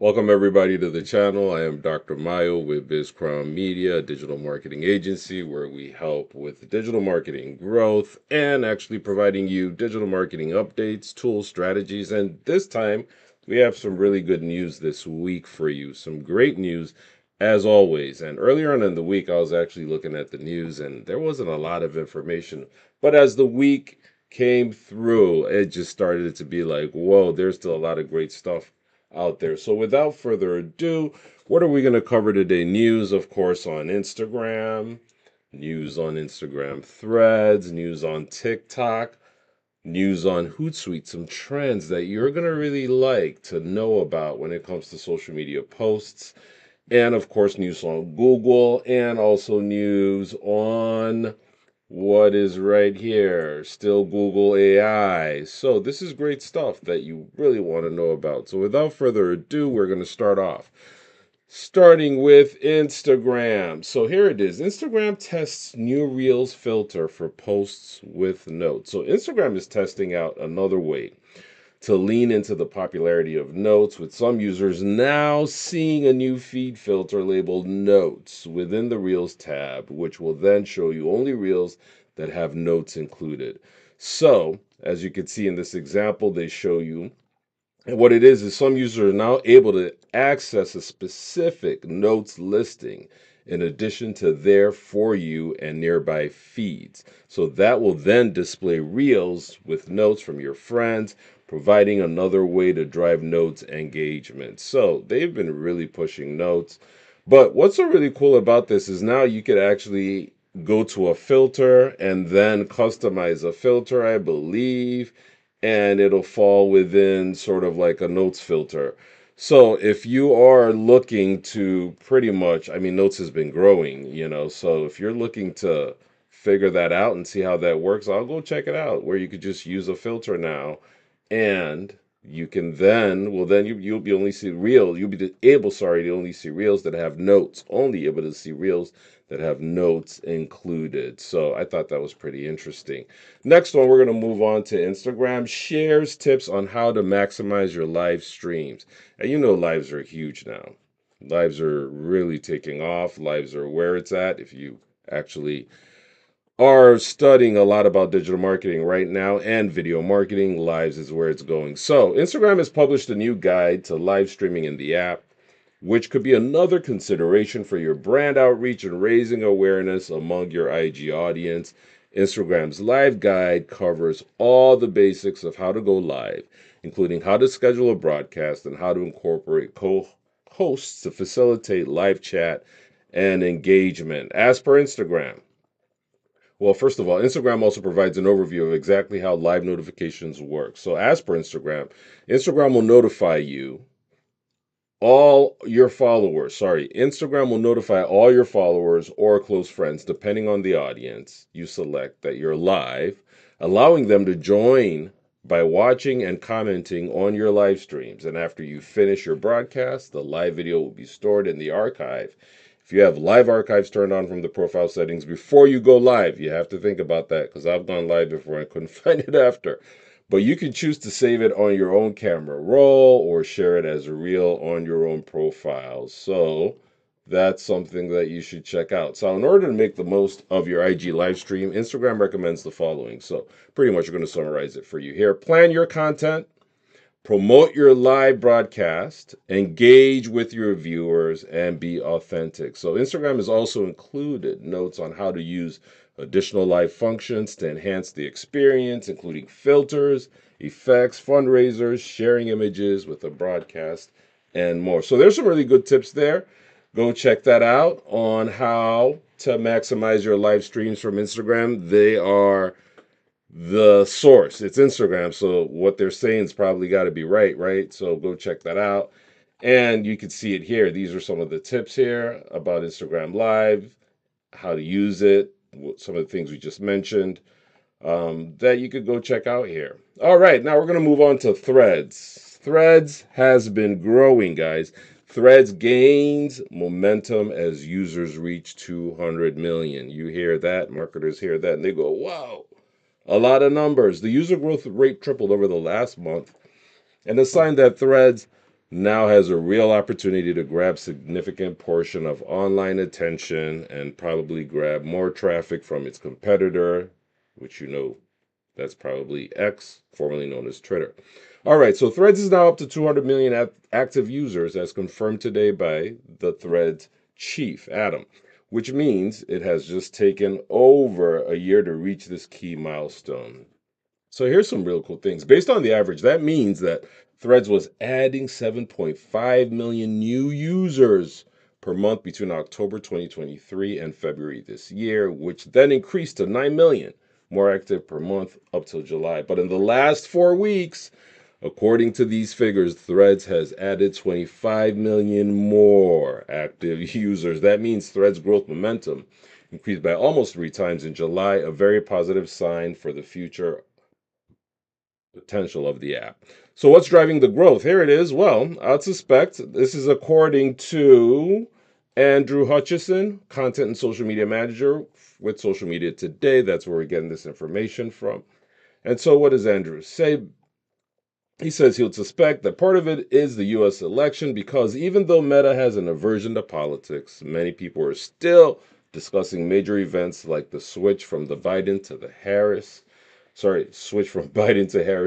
Welcome everybody to the channel. I am Dr. Mayo with BizCrown Media, a digital marketing agency where we help with digital marketing growth and actually providing you digital marketing updates, tools, strategies. And this time we have some really good news this week for you. Some great news as always. And earlier on in the week, I was actually looking at the news and there wasn't a lot of information. But as the week came through, it just started to be like, whoa, there's still a lot of great stuff out there. So without further ado, what are we going to cover today? News, of course, on Instagram, news on Instagram threads, news on TikTok, news on Hootsuite, some trends that you're going to really like to know about when it comes to social media posts, and of course, news on Google, and also news on what is right here? Still Google AI. So this is great stuff that you really want to know about. So without further ado, we're going to start off. Starting with Instagram. So here it is. Instagram tests new Reels filter for posts with notes. So Instagram is testing out another way to lean into the popularity of notes, with some users now seeing a new feed filter labeled Notes within the Reels tab, which will then show you only Reels that have notes included. So, as you can see in this example, they show you. And what it is some users are now able to access a specific notes listing in addition to their For You and nearby feeds. So that will then display reels with notes from your friends, providing another way to drive notes engagement. So they've been really pushing notes. But what's so really cool about this is now you could actually go to a filter and then customize a filter, I believe, and it'll fall within sort of like a notes filter. So if you are looking to pretty much, I mean, notes has been growing, so if you're looking to figure that out and see how that works, I'll go check it out where you could just use a filter now and you can then, well, then you'll be only see reels. You'll be able, sorry, to only see reels that have notes, only able to see reels that have notes included. So I thought that was pretty interesting. Next one, we're going to move on to Instagram. Shares tips on how to maximize your live streams. And you know, lives are huge now. Lives are really taking off. Lives are where it's at. If you actually are studying a lot about digital marketing right now and video marketing, lives is where it's going. So, Instagram has published a new guide to live streaming in the app, which could be another consideration for your brand outreach and raising awareness among your IG audience. Instagram's live guide covers all the basics of how to go live, including how to schedule a broadcast and how to incorporate co-hosts to facilitate live chat and engagement. As per Instagram, well, first of all, Instagram also provides an overview of exactly how live notifications work. So, as per Instagram, Instagram will notify you all your followers. Sorry, Instagram will notify all your followers or close friends, depending on the audience you select, that you're live, allowing them to join by watching and commenting on your live streams. And after you finish your broadcast, the live video will be stored in the archive. If you have live archives turned on from the profile settings before you go live, you have to think about that because I've gone live before and couldn't find it after. But you can choose to save it on your own camera roll or share it as a reel on your own profile. So that's something that you should check out. So in order to make the most of your IG live stream, Instagram recommends the following. So pretty much we're going to summarize it for you here. Plan your content, promote your live broadcast, engage with your viewers, and be authentic. So Instagram has also included notes on how to use additional live functions to enhance the experience, including filters, effects, fundraisers, sharing images with a broadcast, and more. So there's some really good tips there. Go check that out on how to maximize your live streams from Instagram. They are the source. It's Instagram, so what they're saying is probably got to be right, right? So go check that out. And you can see it here. These are some of the tips here about Instagram Live, how to use it, some of the things we just mentioned that you could go check out here. All right, now we're going to move on to Threads. Threads has been growing, guys. Threads gains momentum as users reach 200 million. You hear that, marketers hear that, and they go, wow, a lot of numbers. The user growth rate tripled over the last month, and a sign that Threads now has a real opportunity to grab significant portion of online attention and probably grab more traffic from its competitor, which that's probably X, formerly known as Twitter. All right, so Threads is now up to 200 million active users, as confirmed today by the Threads chief, Adam, which means it has just taken over a year to reach this key milestone. So here's some real cool things. Based on the average, that means that Threads was adding 7.5 million new users per month between October 2023 and February this year, which then increased to 9 million more active per month up till July. But in the last 4 weeks, according to these figures, Threads has added 25 million more active users. That means Threads growth momentum increased by almost 3 times in July, a very positive sign for the future potential of the app. So what's driving the growth? Here it is. Well, I'd suspect this is according to Andrew Hutchison, content and social media manager with Social Media Today. That's where we're getting this information from. And so what does Andrew say? He says he would suspect that part of it is the US election because even though Meta has an aversion to politics, many people are still discussing major events like the switch from Biden to Harris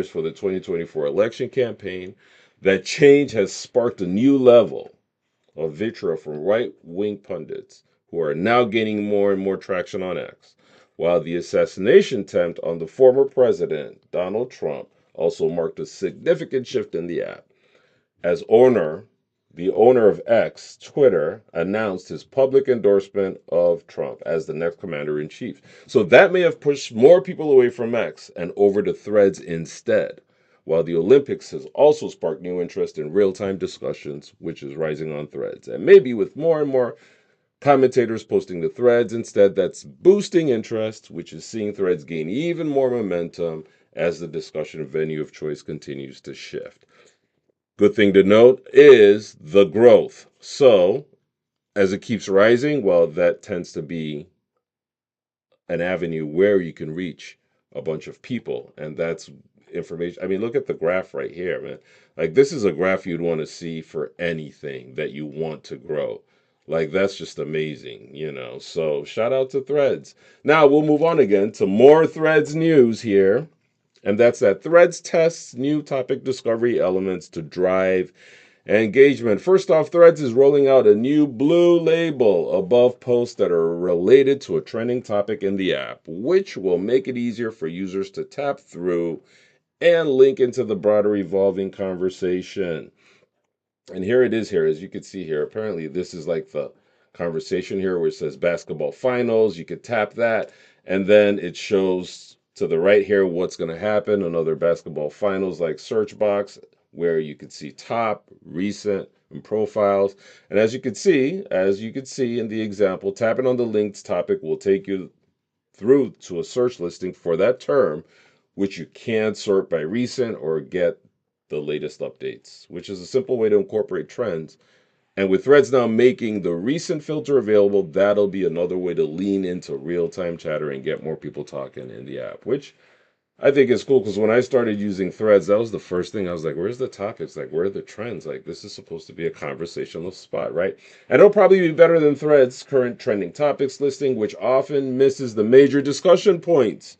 for the 2024 election campaign. That change has sparked a new level of vitriol from right-wing pundits who are now gaining more and more traction on X, while the assassination attempt on the former president, Donald Trump, also marked a significant shift in the app. As the owner of X, Twitter, announced his public endorsement of Trump as the next commander-in-chief. So that may have pushed more people away from X and over to Threads instead, while the Olympics has also sparked new interest in real-time discussions, which is rising on Threads. And maybe with more and more commentators posting to Threads instead, that's boosting interest, which is seeing Threads gain even more momentum as the discussion venue of choice continues to shift. Good thing to note is the growth. So, as it keeps rising, well, that tends to be an avenue where you can reach a bunch of people. And that's information. I mean, look at the graph right here, man. Like, this is a graph you'd want to see for anything that you want to grow. Like, that's just amazing. So, shout out to Threads. Now, we'll move on again to more Threads news here. And that's that Threads tests new topic discovery elements to drive engagement. First off, Threads is rolling out a new blue label above posts that are related to a trending topic in the app, which will make it easier for users to tap through and link into the broader evolving conversation. And here it is here, as you can see here. Apparently, this is like the conversation here where it says basketball finals. You could tap that, and then it shows to the right here what's going to happen. Another basketball finals like search box where you could see top, recent, and profiles. And as you can see in the example, tapping on the linked topic will take you through to a search listing for that term, which you can sort by recent or get the latest updates, which is a simple way to incorporate trends. And with Threads now making the recent filter available, that'll be another way to lean into real-time chatter and get more people talking in the app, which I think is cool because when I started using Threads, that was the first thing. I was like, where's the topics? Like, where are the trends? Like, this is supposed to be a conversational spot, right? And it'll probably be better than Threads' current trending topics listing, which often misses the major discussion points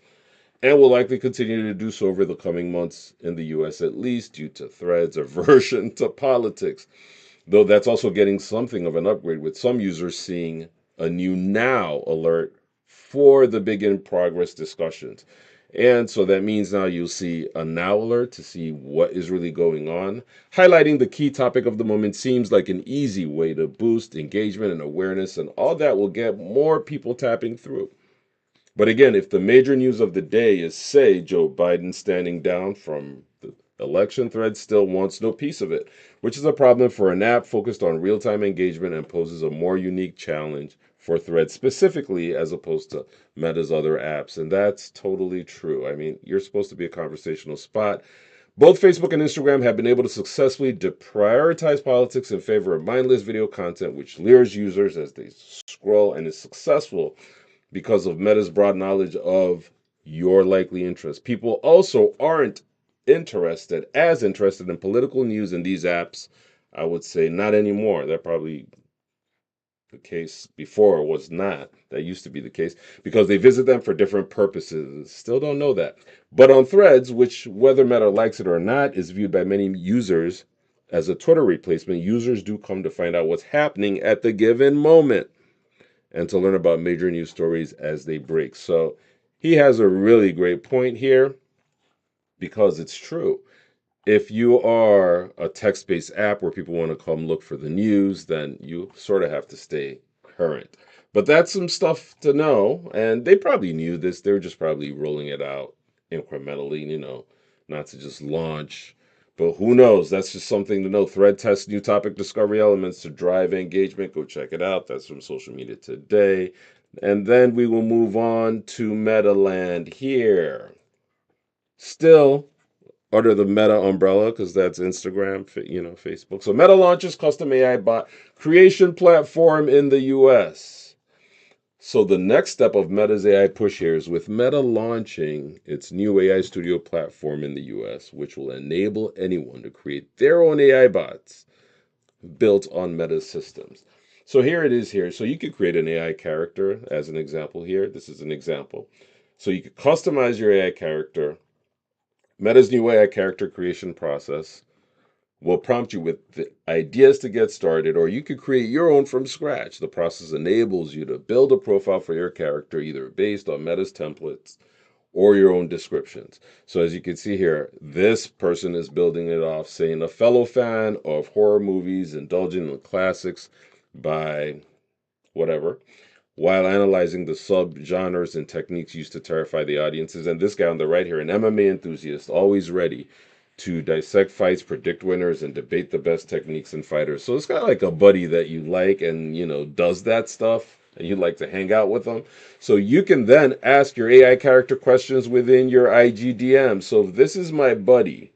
and will likely continue to do so over the coming months in the US at least due to Threads' aversion to politics. Though that's also getting something of an upgrade with some users seeing a new now alert for the big in progress discussions. And so that means now you'll see a now alert to see what is really going on. Highlighting the key topic of the moment seems like an easy way to boost engagement and awareness, and all that will get more people tapping through. But again, if the major news of the day is, say, Joe Biden standing down from the election, Thread still wants no piece of it, which is a problem for an app focused on real-time engagement and poses a more unique challenge for Thread specifically as opposed to Meta's other apps. And that's totally true. I mean, you're supposed to be a conversational spot. Both Facebook and Instagram have been able to successfully deprioritize politics in favor of mindless video content, which lures users as they scroll and is successful because of Meta's broad knowledge of your likely interests. People also aren't as interested in political news in these apps I would say not anymore. That probably the case before was not. That used to be the case because they visit them for different purposes. Still don't know that. But on Threads, which whether Meta likes it or not, is viewed by many users as a Twitter replacement, users do come to find out what's happening at the given moment and to learn about major news stories as they break. So he has a really great point here because it's true. If you are a text based app where people want to come look for the news, then you sort of have to stay current. But that's some stuff to know. And they probably knew this. They were just probably rolling it out incrementally, not to just launch. But who knows? That's just something to know. Thread tests new topic discovery elements to drive engagement. Go check it out. That's from Social Media Today. And then we will move on to Metaland here. Still under the Meta umbrella, because that's Instagram, Facebook. So Meta launches custom AI bot creation platform in the US. So the next step of Meta's AI push here is with Meta launching its new AI Studio platform in the US, which will enable anyone to create their own AI bots built on Meta's systems. So here it is here. So you could create an AI character as an example here. This is an example. So you could customize your AI character. Meta's new AI character creation process will prompt you with the ideas to get started, or you could create your own from scratch. The process enables you to build a profile for your character, either based on Meta's templates or your own descriptions. So as you can see here, this person is building it off saying a fellow fan of horror movies, indulging in classics by whatever, while analyzing the subgenres and techniques used to terrify the audiences. And this guy on the right here, an MMA enthusiast, always ready to dissect fights, predict winners, and debate the best techniques in fighters. So it's kind of like a buddy that you like and, does that stuff. And you like to hang out with them. So you can then ask your AI character questions within your IGDM. So if this is my buddy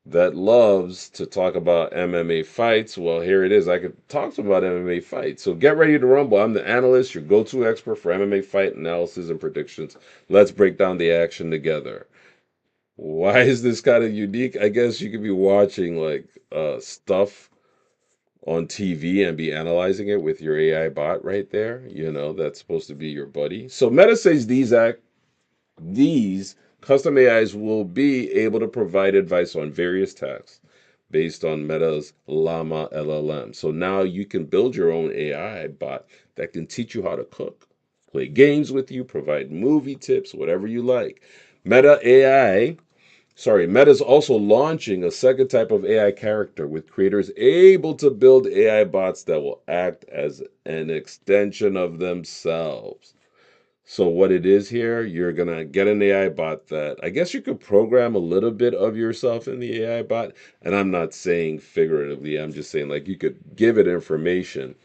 that loves to talk about MMA fights, well, here it is. I could talk to him about MMA fights. So get ready to rumble. I'm the analyst, your go-to expert for MMA fight analysis and predictions. Let's break down the action together. Why is this kind of unique? I guess you could be watching like stuff on TV and be analyzing it with your AI bot right there. That's supposed to be your buddy. So Meta says these custom AIs will be able to provide advice on various tasks based on Meta's Llama LLM. So now you can build your own AI bot that can teach you how to cook, play games with you, provide movie tips, whatever you like. Meta's also launching a second type of AI character with creators able to build AI bots that will act as an extension of themselves. So what it is here, you're gonna get an AI bot that I guess you could program a little bit of yourself in the AI bot. And I'm not saying figuratively, I'm just saying like you could give it information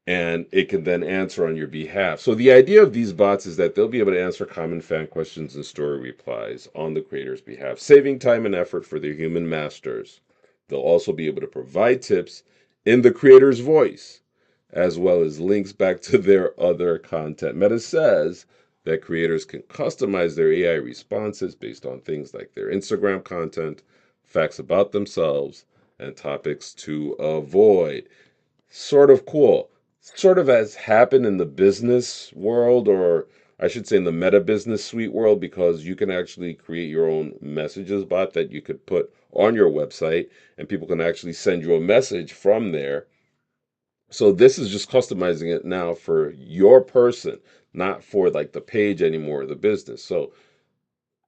and it can then answer on your behalf. So the idea of these bots is that they'll be able to answer common fan questions and story replies on the creator's behalf, saving time and effort for their human masters. They'll also be able to provide tips in the creator's voice, as well as links back to their other content. Meta says that creators can customize their AI responses based on things like their Instagram content, facts about themselves, and topics to avoid. Sort of cool. Sort of as happened in the business world, or I should say in the Meta Business Suite world, because you can actually create your own messages bot that you could put on your website, and people can actually send you a message from there. So this is just customizing it now for your person, not for like the page anymore, the business. So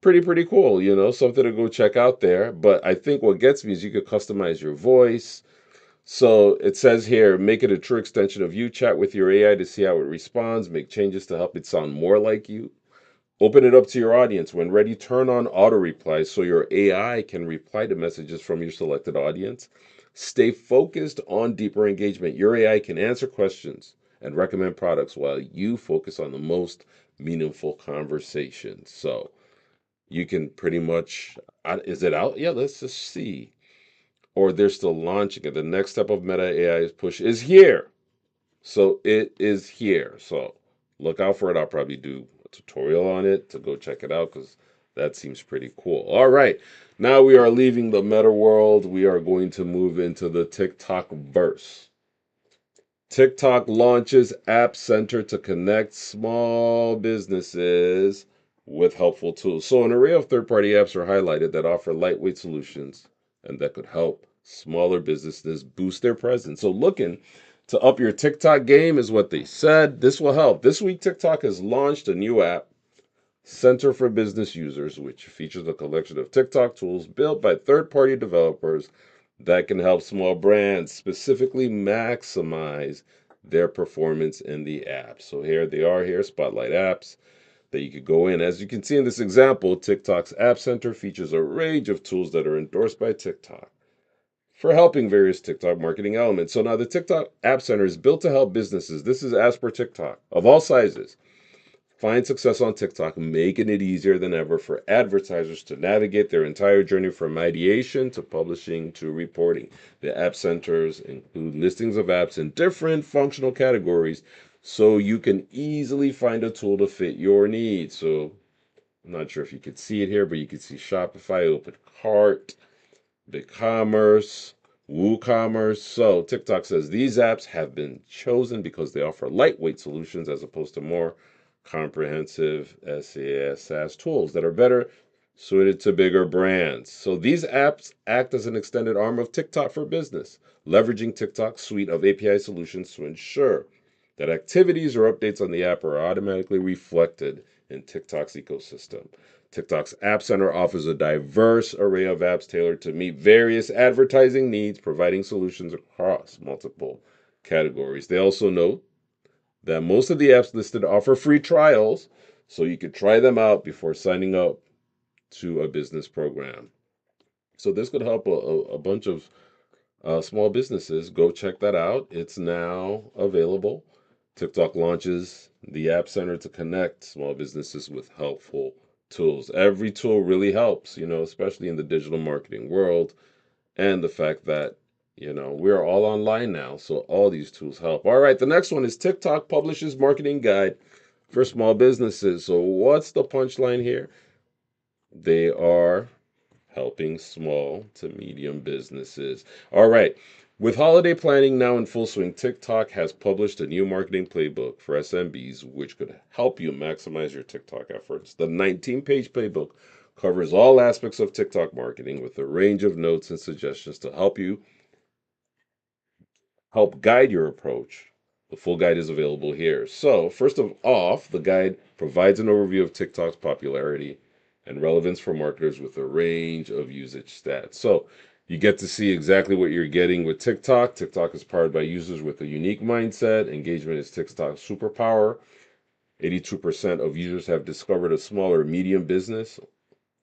pretty cool, something to go check out there. But I think what gets me is you could customize your voice. So it says here, make it a true extension of you. Chat with your AI to see how it responds. Make changes to help it sound more like you. Open it up to your audience. When ready, turn on auto replies so your AI can reply to messages from your selected audience. Stay focused on deeper engagement. Your AI can answer questions and recommend products while you focus on the most meaningful conversations. So you can pretty much, is it out? Yeah, let's just see. Or they're still launching it. The next step of Meta AI's push is here. So it is here. So look out for it. I'll probably do a tutorial on it to go check it out because That seems pretty cool. All right. Now we are leaving the meta world. We are going to move into the TikTok verse. TikTok launches App Center to connect small businesses with helpful tools. So, an array of third party apps are highlighted that offer lightweight solutions and that could help smaller businesses boost their presence. So, looking to up your TikTok game is what they said. This will help. This week, TikTok has launched a new app, Center for Business Users, which features a collection of TikTok tools built by third party developers that can help small brands specifically maximize their performance in the app. So here they are here, Spotlight apps that you could go in. As you can see in this example, TikTok's App Center features a range of tools that are endorsed by TikTok for helping various TikTok marketing elements. So now the TikTok App Center is built to help businesses. This is as per TikTok of all sizes find success on TikTok, making it easier than ever for advertisers to navigate their entire journey from ideation to publishing to reporting. The app centers include listings of apps in different functional categories so you can easily find a tool to fit your needs. So I'm not sure if you could see it here, but you can see Shopify, OpenCart, BigCommerce, WooCommerce. So TikTok says these apps have been chosen because they offer lightweight solutions as opposed to more comprehensive SaaS tools that are better suited to bigger brands. So these apps act as an extended arm of TikTok for business, leveraging TikTok's suite of API solutions to ensure that activities or updates on the app are automatically reflected in TikTok's ecosystem. TikTok's App Center offers a diverse array of apps tailored to meet various advertising needs, providing solutions across multiple categories. They also note that most of the apps listed offer free trials, so you could try them out before signing up to a business program. So this could help a bunch of small businesses. Go check that out. It's now available. TikTok launches the App Center to connect small businesses with helpful tools. Every tool really helps, especially in the digital marketing world, and the fact that we're all online now, so all these tools help. All right, the next one is TikTok publishes marketing guide for small businesses. So what's the punchline here? They are helping small to medium businesses. All right. With holiday planning now in full swing, TikTok has published a new marketing playbook for SMBs, which could help you maximize your TikTok efforts. The 19-page playbook covers all aspects of TikTok marketing with a range of notes and suggestions to help guide your approach. The full guide is available here. So, first of all, the guide provides an overview of TikTok's popularity and relevance for marketers with a range of usage stats. So, you get to see exactly what you're getting with TikTok. TikTok is powered by users with a unique mindset. Engagement is TikTok's superpower. 82% of users have discovered a small or medium business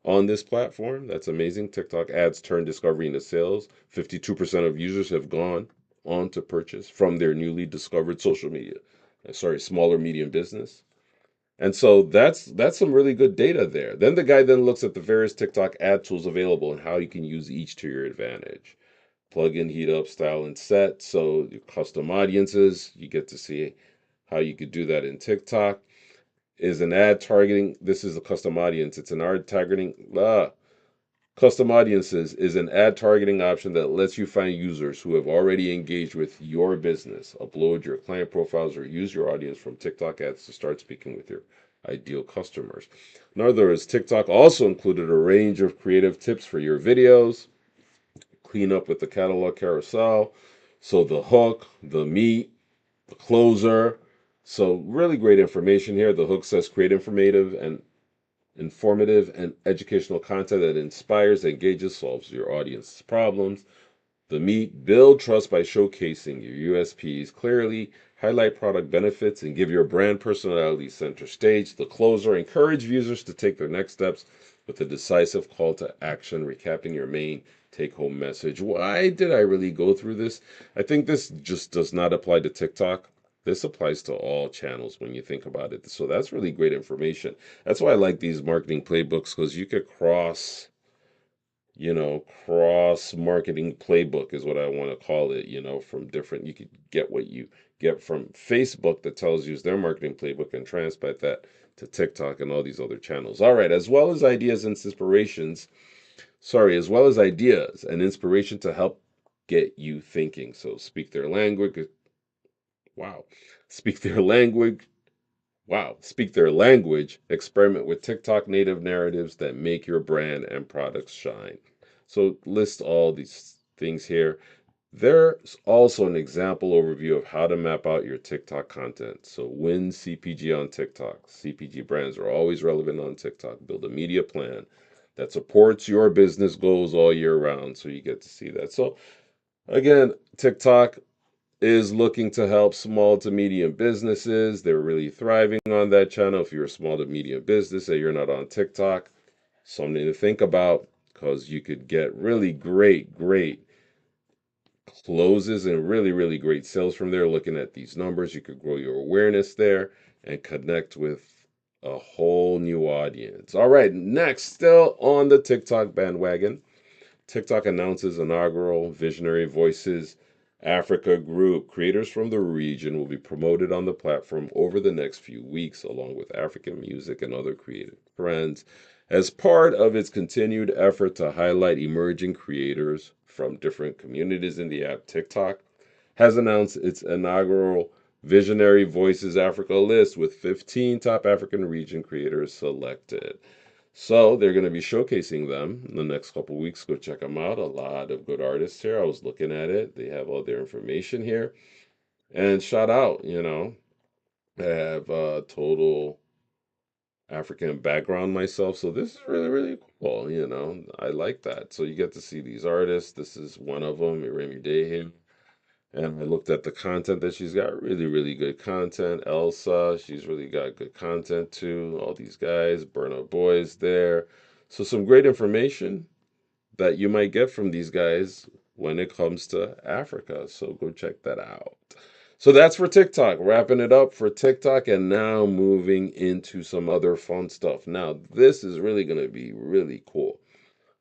on this platform. That's amazing. TikTok ads turn discovery into sales. 52% of users have gone on to purchase from their newly discovered social media. Small or medium business. And so that's some really good data there. Then the guy then looks at the various TikTok ad tools available and how you can use each to your advantage. Plug in, heat up, style, and set. So your custom audiences, you get to see how you could do that in TikTok. Is an ad targeting. This is a custom audience. It's an ad targeting. Custom audiences is an ad targeting option that lets you find users who have already engaged with your business. Upload your client profiles or use your audience from TikTok ads to start speaking with your ideal customers. In other words, TikTok also included a range of creative tips for your videos, clean up with the catalog carousel, so the hook, the meat, the closer. So really great information here. The hook says create informative and educational content that inspires, engages, solves your audience's problems. The meat, build trust by showcasing your USPs clearly, highlight product benefits, and give your brand personality center stage. The closer, encourage users to take their next steps with a decisive call to action, recapping your main take home message. Why did I really go through this? I think this just does not apply to TikTok. This applies to all channels when you think about it. So that's really great information. That's why I like these marketing playbooks, because cross marketing playbook is what I want to call it, from different, you could get what you get from Facebook that tells you is their marketing playbook and transplant that to TikTok and all these other channels. All right, as well as ideas and inspiration to help get you thinking. So speak their language. Wow. Speak their language. Wow. Speak their language. Experiment with TikTok native narratives that make your brand and products shine. So list all these things here. There's also an example overview of how to map out your TikTok content. So win CPG on TikTok. CPG brands are always relevant on TikTok. Build a media plan that supports your business goals all year round. So you get to see that. So again, TikTok is looking to help small to medium businesses. They're really thriving on that channel. If you're a small to medium business and you're not on TikTok, something to think about because you could get really great closes and really, really great sales from there. Looking at these numbers, you could grow your awareness there and connect with a whole new audience. All right, next, still on the TikTok bandwagon, TikTok announces inaugural Visionary Voices Africa group. Creators from the region will be promoted on the platform over the next few weeks, along with African music and other creative trends, as part of its continued effort to highlight emerging creators from different communities in the app. TikTok has announced its inaugural Visionary Voices Africa list with 15 top African region creators selected. So they're going to be showcasing them in the next couple of weeks. Go check them out. A lot of good artists here. I was looking at it. They have all their information here. And shout out, I have a total African background myself. So this is really, really cool. I like that. So you get to see these artists. This is one of them, Remy Day. And I looked at the content that she's got. Really, really good content. Elsa, she's really got good content too. All these guys, Burna Boy's there. So some great information that you might get from these guys when it comes to Africa. So go check that out. So that's for TikTok. Wrapping it up for TikTok and now moving into some other fun stuff. Now, this is really going to be really cool.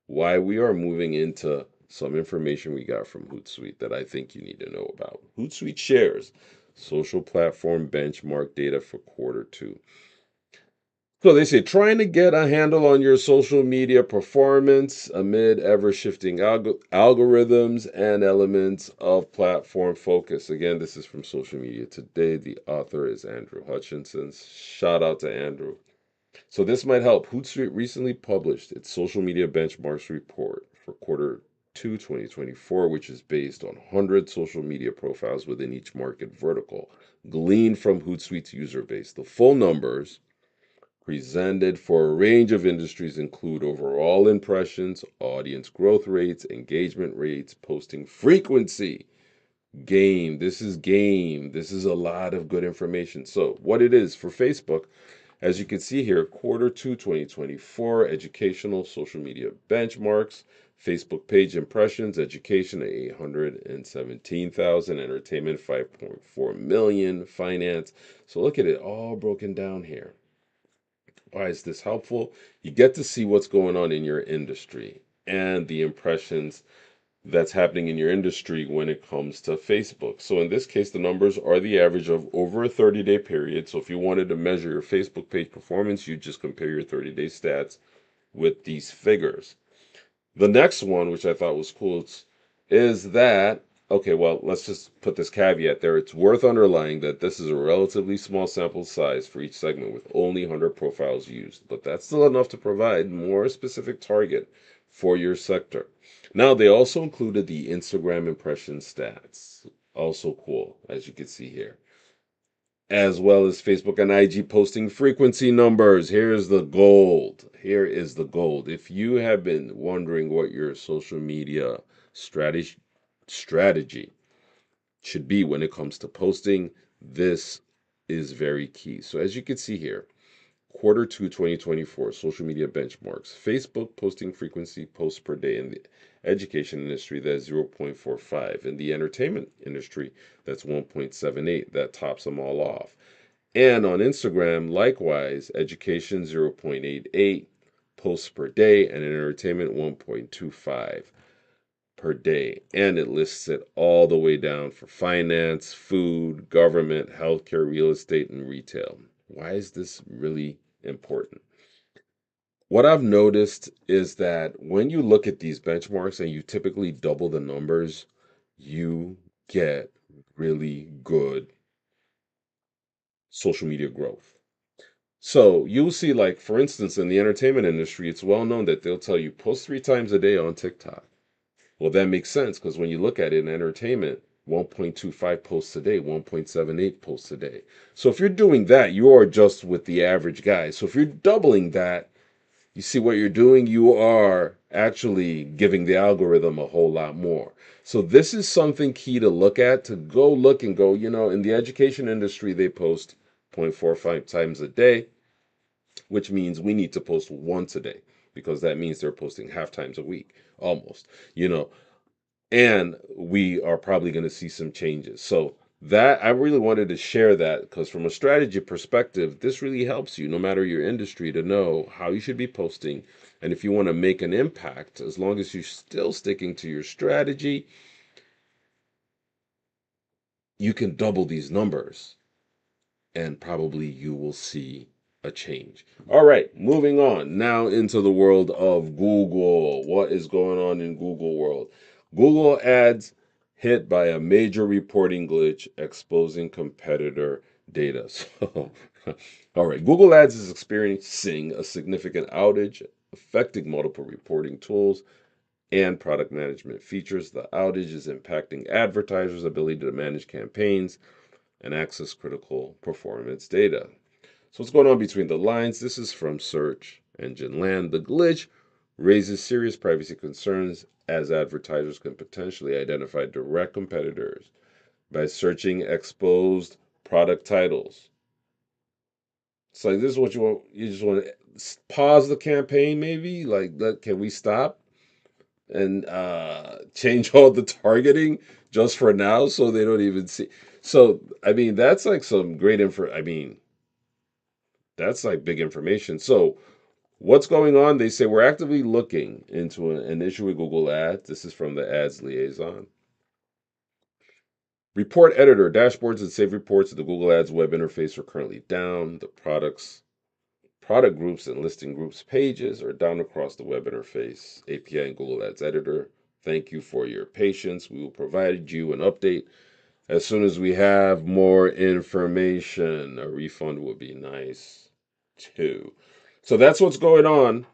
Why we are moving into some information we got from Hootsuite that I think you need to know about. Hootsuite shares social platform benchmark data for quarter 2. So they say trying to get a handle on your social media performance amid ever shifting algorithms and elements of platform focus. Again, this is from Social Media Today. The author is Andrew Hutchinson. Shout out to Andrew. So this might help. Hootsuite recently published its social media benchmarks report for quarter 2 2024, which is based on 100 social media profiles within each market vertical, gleaned from Hootsuite's user base. The full numbers presented for a range of industries include overall impressions, audience growth rates, engagement rates, posting frequency, game. This is game. This is a lot of good information. So, what it is for Facebook, as you can see here, quarter 2 2024, educational social media benchmarks, Facebook page impressions, education at 817,000, entertainment 5.4 million, finance. So look at it all broken down here. Why is this helpful? You get to see what's going on in your industry and the impressions that's happening in your industry when it comes to Facebook. So in this case, the numbers are the average of over a 30-day period. So if you wanted to measure your Facebook page performance, you just compare your 30-day stats with these figures. The next one, which I thought was cool, is that, okay, well, let's just put this caveat there. It's worth underlining that this is a relatively small sample size for each segment with only 100 profiles used, but that's still enough to provide more specific target for your sector. Now, they also included the Instagram impression stats. Also cool, as you can see here, as well as Facebook and IG posting frequency numbers. Here's the gold. Here is the gold. If you have been wondering what your social media strategy should be when it comes to posting, this is very key. So as you can see here, quarter 2 2024 social media benchmarks. Facebook posting frequency posts per day in the education industry, that's 0.45. In the entertainment industry, that's 1.78. That tops them all off. And on Instagram, likewise, education 0.88, posts per day, and in entertainment 1.25 per day. And it lists it all the way down for finance, food, government, healthcare, real estate, and retail. Why is this really important? What I've noticed is that when you look at these benchmarks and you typically double the numbers, you get really good social media growth. So you'll see, like, for instance, in the entertainment industry, it's well known that they'll tell you post 3 times a day on TikTok. Well, that makes sense because when you look at it in entertainment, 1.25 posts a day, 1.78 posts a day. So if you're doing that, you are just with the average guy. So if you're doubling that, you see what you're doing? You are actually giving the algorithm a whole lot more. So this is something key to look at, to go look and go, in the education industry, they post 0.45 times a day, which means we need to post once a day because that means they're posting half times a week, almost, you know, and we are probably going to see some changes. So that I really wanted to share that because from a strategy perspective, this really helps you no matter your industry to know how you should be posting. And if you want to make an impact, as long as you're still sticking to your strategy, you can double these numbers and probably you will see a change. All right, moving on now into the world of Google. What is going on in Google world? Google Ads hit by a major reporting glitch exposing competitor data. So, all right, Google Ads is experiencing a significant outage affecting multiple reporting tools and product management features. The outage is impacting advertisers' ability to manage campaigns and access critical performance data. So, what's going on between the lines? This is from Search Engine Land. The glitch raises serious privacy concerns as advertisers can potentially identify direct competitors by searching exposed product titles. It's like this is what you want. You just want to pause the campaign, maybe. Like, can we stop and change all the targeting just for now so they don't even see? So, I mean, that's like some great info. I mean, that's like big information. So, what's going on? They say we're actively looking into an issue with Google Ads. This is from the Ads Liaison. Report editor dashboards and save reports of the Google Ads web interface are currently down. The product groups and listing groups pages are down across the web interface, API, and Google Ads editor. Thank you for your patience. We will provide you an update as soon as we have more information. A refund would be nice too. So that's what's going on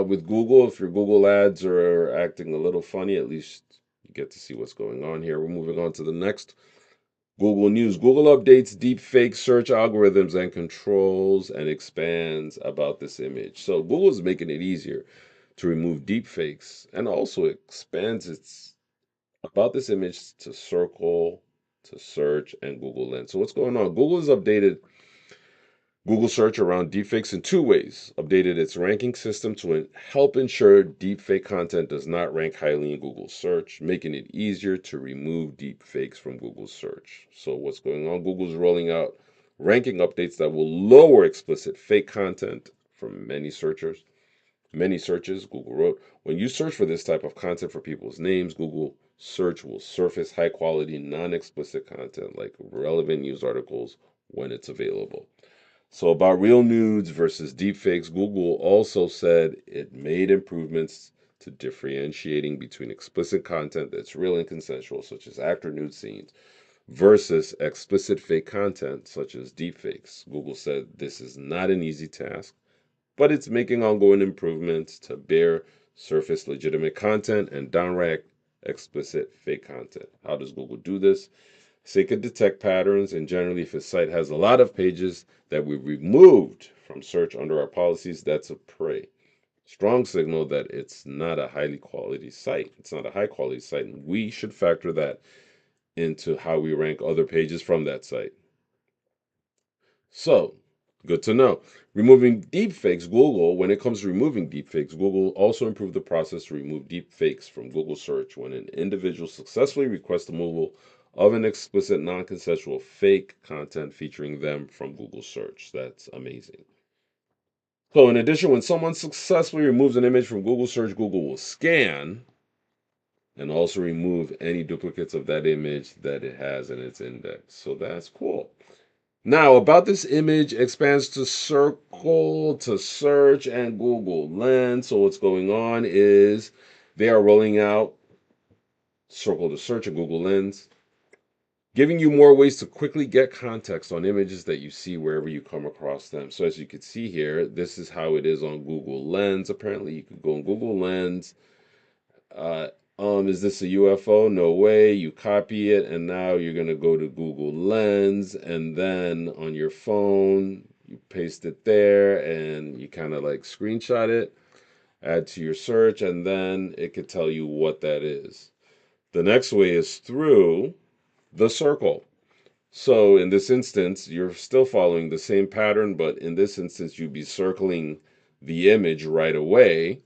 with Google. If your Google ads are acting a little funny, at least you get to see what's going on here. We're moving on to the next Google News. Google updates deepfake search algorithms and controls and expands about this image. So Google is making it easier to remove deepfakes and also expands its about this image to circle, to search, and Google Lens. So what's going on? Google has updated Google search around deepfakes in two ways. Updated its ranking system to help ensure deepfake content does not rank highly in Google search, making it easier to remove deepfakes from Google search. So what's going on? Google's rolling out ranking updates that will lower explicit fake content from many searches. Google wrote, when you search for this type of content for people's names, Google search will surface high quality, non explicit content like relevant news articles when it's available. So, about real nudes versus deepfakes, Google also said it made improvements to differentiating between explicit content that's real and consensual, such as actor nude scenes, versus explicit fake content, such as deepfakes. Google said this is not an easy task, but it's making ongoing improvements to bear surface legitimate content and downright explicit fake content. How does Google do this? So it could detect patterns, and generally, if a site has a lot of pages that we removed from search under our policies, that's a prey. Strong signal that it's not a highly quality site. It's not a high quality site, and we should factor that into how we rank other pages from that site. So, good to know. Removing deepfakes, Google, when it comes to removing deepfakes, Google also improved the process to remove deepfakes from Google search when an individual successfully requests the removal of an explicit, non consensual fake content featuring them from Google search. That's amazing. So in addition, when someone successfully removes an image from Google search, Google will scan and also remove any duplicates of that image that it has in its index. So that's cool. Now, about this image expands to circle, to search, and Google Lens. So what's going on is they are rolling out circle to search and Google Lens, giving you more ways to quickly get context on images that you see wherever you come across them. So as you can see here, this is how it is on Google Lens. Apparently, you could go on Google Lens. Uh, is this a UFO? No way. You copy it, and now you're gonna go to Google Lens, and then on your phone, you paste it there, and you kind of like screenshot it, add to your search, and then it could tell you what that is. The next way is through the circle. So in this instance, you're still following the same pattern, but in this instance, you'd be circling the image right away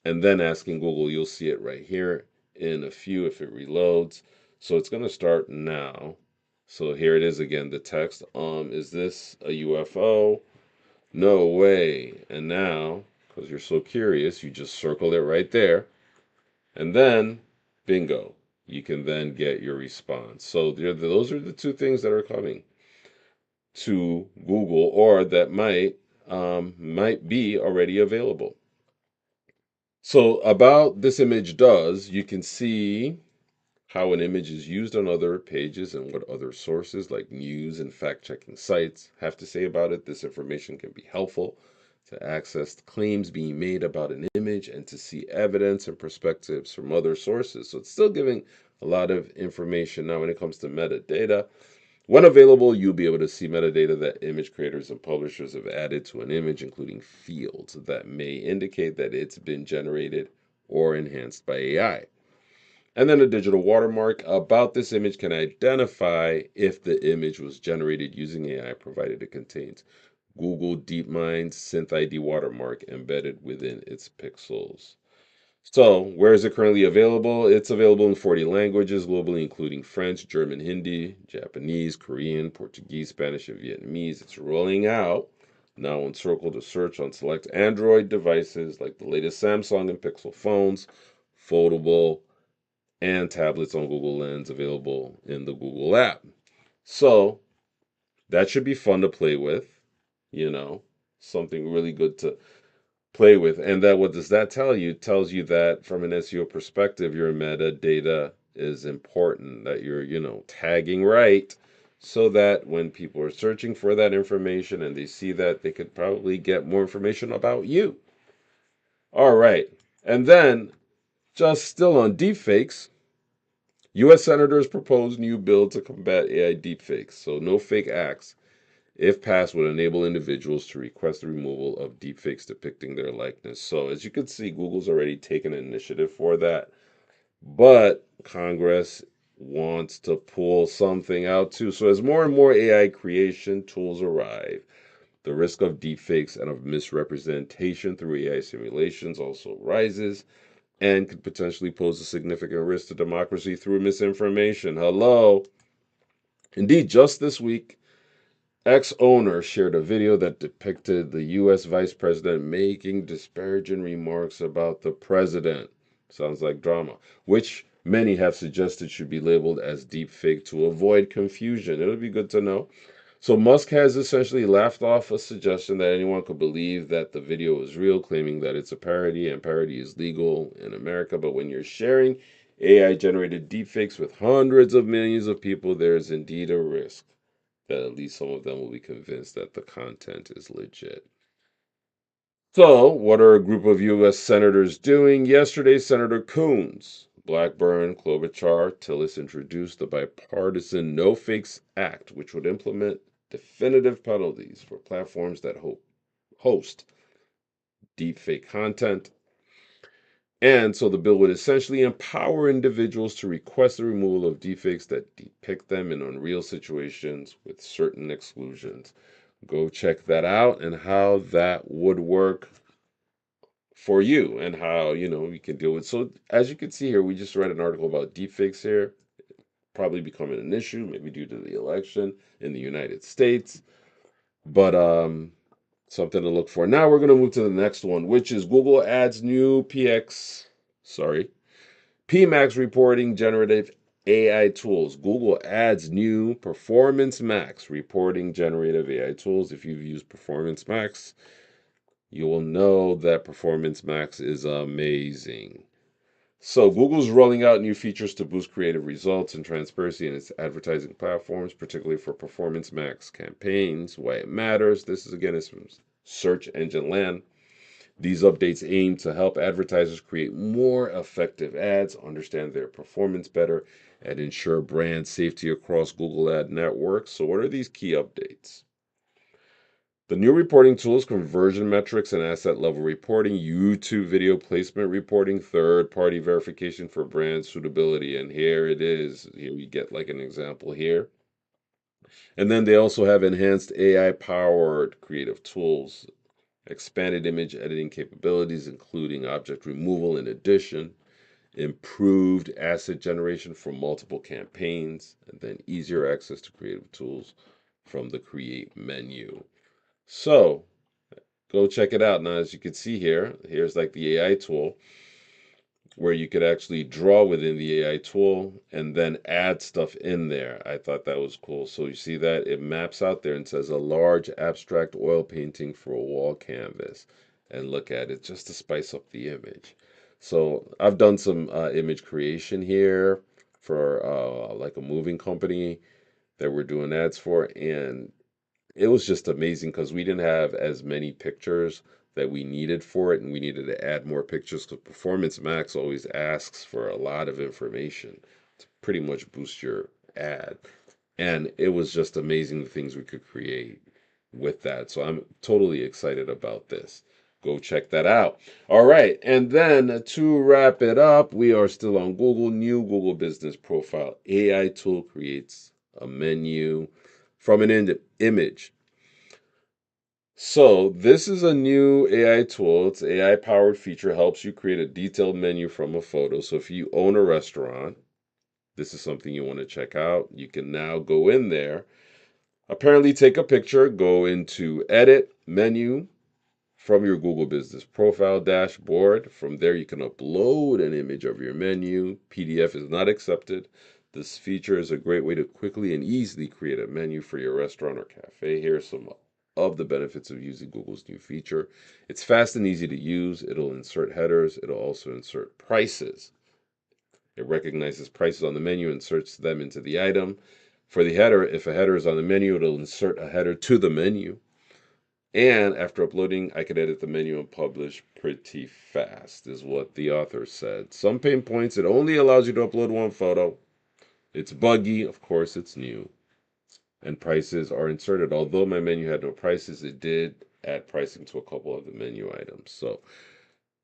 and then asking Google. You'll see it right here in a few if it reloads. So it's going to start now. So here it is again, the text. Is this a UFO? No way. And now, because you're so curious, you just circle it right there. And then, bingo, you can then get your response. So those are the two things that are coming to Google, or that might be already available. So about this image does, you can see how an image is used on other pages and what other sources like news and fact-checking sites have to say about it. This information can be helpful to access claims being made about an image and to see evidence and perspectives from other sources. So it's still giving a lot of information. Now, when it comes to metadata, when available, you'll be able to see metadata that image creators and publishers have added to an image, including fields that may indicate that it's been generated or enhanced by AI. And then a digital watermark about this image can identify if the image was generated using AI, provided it contains Google DeepMind's SynthID watermark embedded within its pixels. So, where is it currently available? It's available in 40 languages globally, including French, German, Hindi, Japanese, Korean, Portuguese, Spanish, and Vietnamese. It's rolling out now on Circle to search on select Android devices like the latest Samsung and Pixel phones, foldable, and tablets on Google Lens, available in the Google app. So, that should be fun to play with, you know, something really good to play with. And that, what does that tell you? It tells you that from an SEO perspective, your metadata is important, that you're, tagging right, so that when people are searching for that information and they see that, they could probably get more information about you. All right. And then, just still on deepfakes, U.S. senators propose new bill to combat AI deepfakes. So no fake acts, if passed, would enable individuals to request the removal of deepfakes depicting their likeness. So, as you can see, Google's already taken an initiative for that, but Congress wants to pull something out too. So, as more and more AI creation tools arrive, the risk of deepfakes and of misrepresentation through AI simulations also rises and could potentially pose a significant risk to democracy through misinformation. Hello. Indeed, just this week, ex-owner shared a video that depicted the U.S. vice president making disparaging remarks about the president. Sounds like drama, which many have suggested should be labeled as deepfake to avoid confusion. It'll be good to know. So Musk has essentially laughed off a suggestion that anyone could believe that the video is real, claiming that it's a parody and parody is legal in America. But when you're sharing AI-generated deepfakes with hundreds of millions of people, there is indeed a risk that at least some of them will be convinced that the content is legit. So, what are a group of U.S. senators doing? Yesterday, Senator Coons, Blackburn, Klobuchar, Tillis introduced the bipartisan No Fakes Act, which would implement definitive penalties for platforms that host deepfake content. And so the bill would essentially empower individuals to request the removal of deepfakes that depict them in unreal situations with certain exclusions. Go check that out and how that would work for you and how, you can deal with. So as you can see here, we just read an article about deepfakes here, probably becoming an issue, maybe due to the election in the United States. But Something to look for. Now we're going to move to the next one, which is Google Ads new PMax reporting generative AI tools. Google Ads new Performance Max reporting generative AI tools. If you've used Performance Max, you will know that Performance Max is amazing. So, Google's rolling out new features to boost creative results and transparency in its advertising platforms, particularly for Performance Max campaigns. Why it matters. This is again is from search engine land. These updates aim to help advertisers create more effective ads, understand their performance better, and ensure brand safety across Google Ad networks. So, what are these key updates? The new reporting tools, conversion metrics and asset level reporting, YouTube video placement reporting, third party verification for brand suitability. And here it is. Here we get like an example here. And then they also have enhanced AI powered creative tools, expanded image editing capabilities, including object removal in addition, improved asset generation for multiple campaigns, and then easier access to creative tools from the Create menu. So, go check it out. Now, as you can see here, here's like the AI tool where you could actually draw within the AI tool and then add stuff in there. I thought that was cool. So you see that it maps out there and says a large abstract oil painting for a wall canvas. And look at it just to spice up the image. So I've done some image creation here for like a moving company that we're doing ads for, and it was just amazing because we didn't have as many pictures that we needed for it, and we needed to add more pictures because Performance Max always asks for a lot of information to pretty much boost your ad. And it was just amazing the things we could create with that. So I'm totally excited about this. Go check that out. All right. And then to wrap it up, we are still on Google. New Google Business Profile AI tool creates a menu from an image. So this is a new AI tool. It's AI powered feature, helps you create a detailed menu from a photo. So if you own a restaurant, this is something you want to check out. You can now go in there, apparently take a picture, go into edit menu from your Google Business Profile dashboard. From there, you can upload an image of your menu. PDF is not accepted. This feature is a great way to quickly and easily create a menu for your restaurant or cafe. Here's some of the benefits of using Google's new feature. It's fast and easy to use. It'll insert headers. It'll also insert prices. It recognizes prices on the menu, inserts them into the item. For the header, if a header is on the menu, it'll insert a header to the menu. And after uploading, I could edit the menu and publish pretty fast, is what the author said. Some pain points: it only allows you to upload one photo. It's buggy, of course, it's new. And prices are inserted. Although my menu had no prices, it did add pricing to a couple of the menu items. So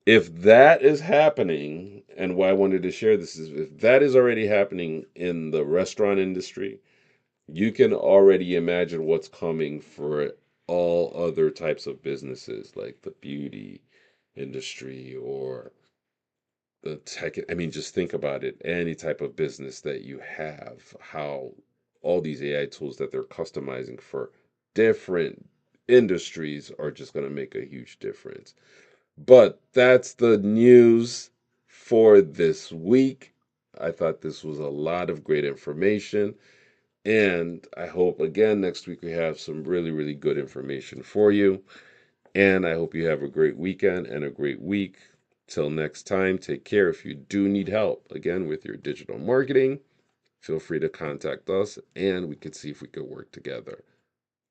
if that is happening, and why I wanted to share this is if that is already happening in the restaurant industry, you can already imagine what's coming for all other types of businesses like the beauty industry or the tech. I mean, just think about it. Any type of business that you have, how all these AI tools that they're customizing for different industries are just going to make a huge difference. But that's the news for this week. I thought this was a lot of great information. And I hope again next week we have some really, really good information for you. And I hope you have a great weekend and a great week. Till next time, take care. If you do need help, again, with your digital marketing, feel free to contact us and we can see if we could work together.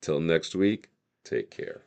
Till next week, take care.